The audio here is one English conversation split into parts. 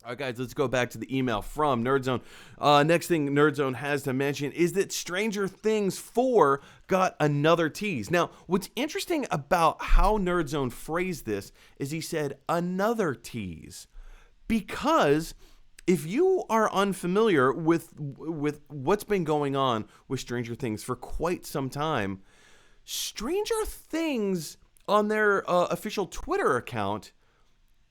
All right, guys, let's go back to the email from NerdZone. Next thing NerdZone has to mention is that Stranger Things 4 got another tease. Now, what's interesting about how NerdZone phrased this is he said another tease. Because if you are unfamiliar with what's been going on with Stranger Things for quite some time, Stranger Things on their official Twitter account,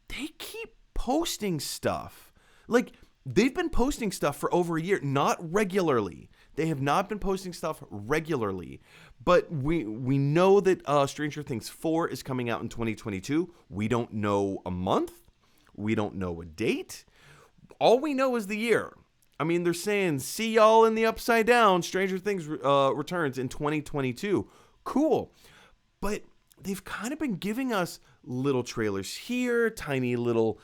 they keep posting stuff. Like, they've been posting stuff for over a year, not regularly. They have not been posting stuff regularly. But we know that Stranger Things 4 is coming out in 2022. We don't know a month. We don't know a date. All we know is the year. I mean, they're saying, see y'all in the Upside Down. Stranger Things returns in 2022. Cool. But they've kind of been giving us little trailers here, tiny little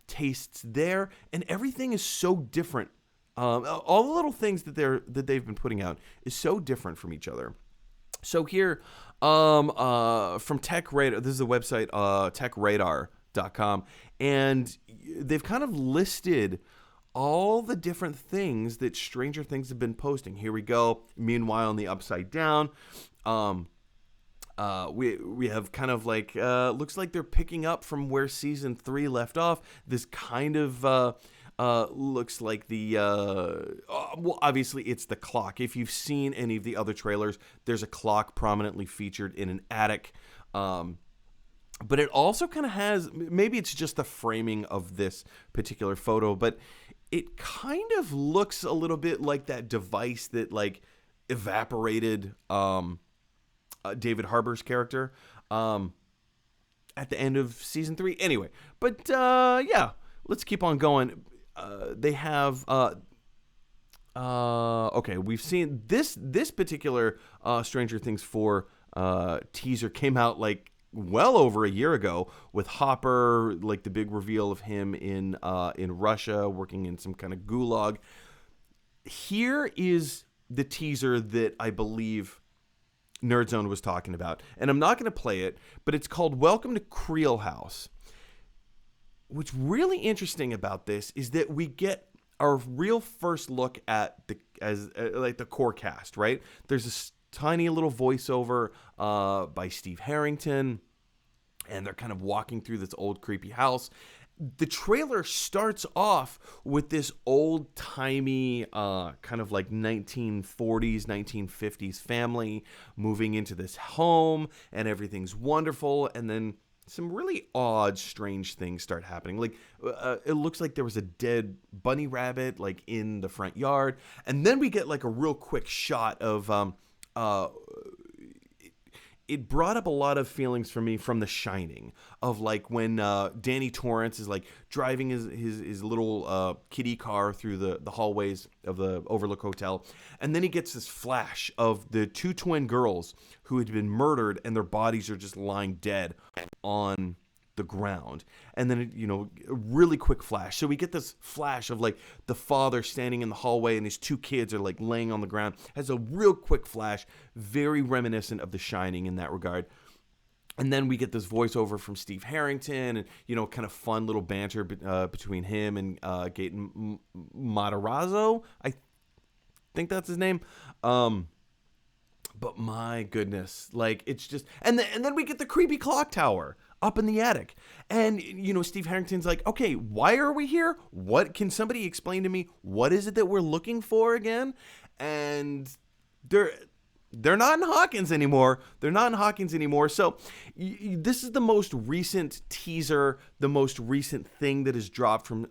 tastes there, and everything is so different. All the little things that they've been putting out is so different from each other. So here, from Tech Radar, this is the website techradar.com, and they've kind of listed all the different things that Stranger Things have been posting. Here we go. Meanwhile, in the Upside Down, we have kind of like looks like they're picking up from where season 3 left off. This kind of looks like the well, obviously it's the clock. If you've seen any of the other trailers, there's a clock prominently featured in an attic. But it also kind of has, maybe it's just the framing of this particular photo, but it kind of looks a little bit like that device that like evaporated David Harbour's character at the end of season 3. Anyway, but yeah, let's keep on going. They have okay, we've seen this particular Stranger Things 4 teaser came out like well over a year ago with Hopper, like the big reveal of him in Russia working in some kind of gulag. Here is the teaser that I believe NerdZone was talking about, and I'm not going to play it, but it's called Welcome to Creel House. What's really interesting about this is that we get our real first look at the core cast, right? There's this tiny little voiceover by Steve Harrington, and they're kind of walking through this old creepy house. The trailer starts off with this old-timey kind of like 1940s, 1950s family moving into this home, and everything's wonderful, and then some really odd, strange things start happening. Like, it looks like there was a dead bunny rabbit, like, in the front yard, and then we get, like, a real quick shot of it brought up a lot of feelings for me from The Shining, of like when Danny Torrance is like driving his little kiddie car through the hallways of the Overlook Hotel, and then he gets this flash of the two twin girls who had been murdered and their bodies are just lying dead on the ground. And then, a really quick flash. So we get this flash of like the father standing in the hallway and his two kids are like laying on the ground. Has a real quick flash, very reminiscent of The Shining in that regard. And then we get this voiceover from Steve Harrington and, kind of fun little banter between him and Gaten Matarazzo. I think that's his name. But my goodness, like it's just, and then we get the creepy clock tower up in the attic. And, Steve Harrington's like, okay, why are we here? What can somebody explain to me? What is it that we're looking for again? And they're not in Hawkins anymore. So this is the most recent teaser, the most recent thing that has dropped from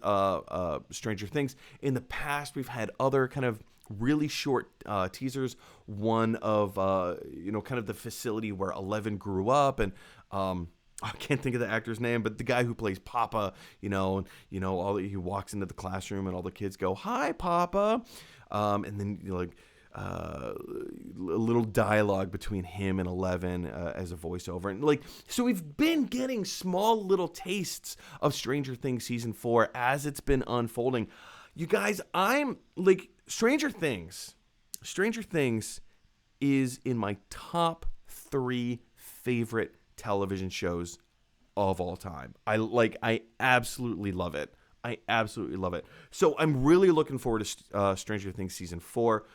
Stranger Things. In the past, we've had other kind of really short teasers. One of, kind of the facility where Eleven grew up, and I can't think of the actor's name, but the guy who plays Papa, he walks into the classroom and all the kids go, "Hi, Papa," and then a little dialogue between him and Eleven as a voiceover, and so we've been getting small little tastes of Stranger Things season 4 as it's been unfolding. You guys, I'm like Stranger Things is in my top 3 favorite television shows of all time. I absolutely love it. I absolutely love it. So I'm really looking forward to Stranger Things season 4.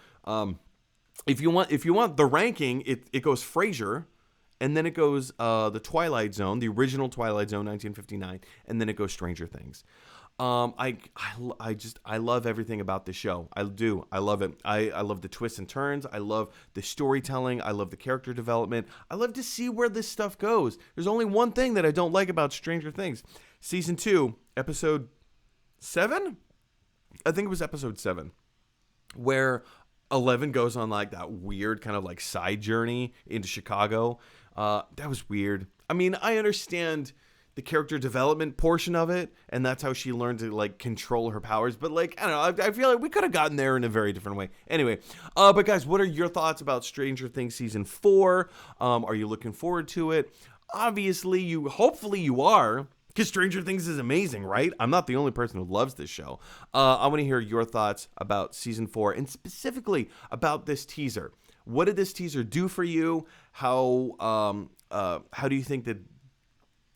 If you want the ranking, it goes Frasier, and then it goes the Twilight Zone, the original Twilight Zone, 1959, and then it goes Stranger Things. I love everything about the show. I do. I love it. I love the twists and turns. I love the storytelling. I love the character development. I love to see where this stuff goes. There's only one thing that I don't like about Stranger Things. Season 2, episode 7? I think it was episode 7, where 11 goes on like that weird kind of like side journey into Chicago. That was weird. I mean, I understand the character development portion of it, and that's how she learned to like control her powers. But like, I don't know, I feel like we could have gotten there in a very different way. Anyway, but guys, what are your thoughts about Stranger Things season 4? Are you looking forward to it? Obviously, hopefully you are, because Stranger Things is amazing, right? I'm not the only person who loves this show. I want to hear your thoughts about season 4, and specifically about this teaser. What did this teaser do for you? How do you think that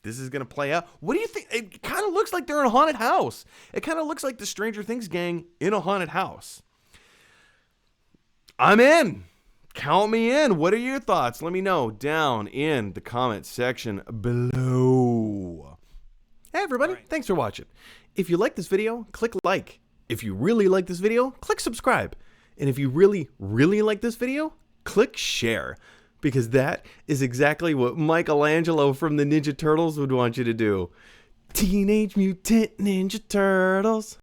this is going to play out? What do you think? It kind of looks like they're in a haunted house. It kind of looks like the Stranger Things gang in a haunted house. I'm in. Count me in. What are your thoughts? Let me know down in the comment section below. Hey everybody, Thanks for watching. If you like this video, click like. If you really like this video, click subscribe. And if you really, really like this video, click share. Because that is exactly what Michelangelo from the Ninja Turtles would want you to do. Teenage Mutant Ninja Turtles.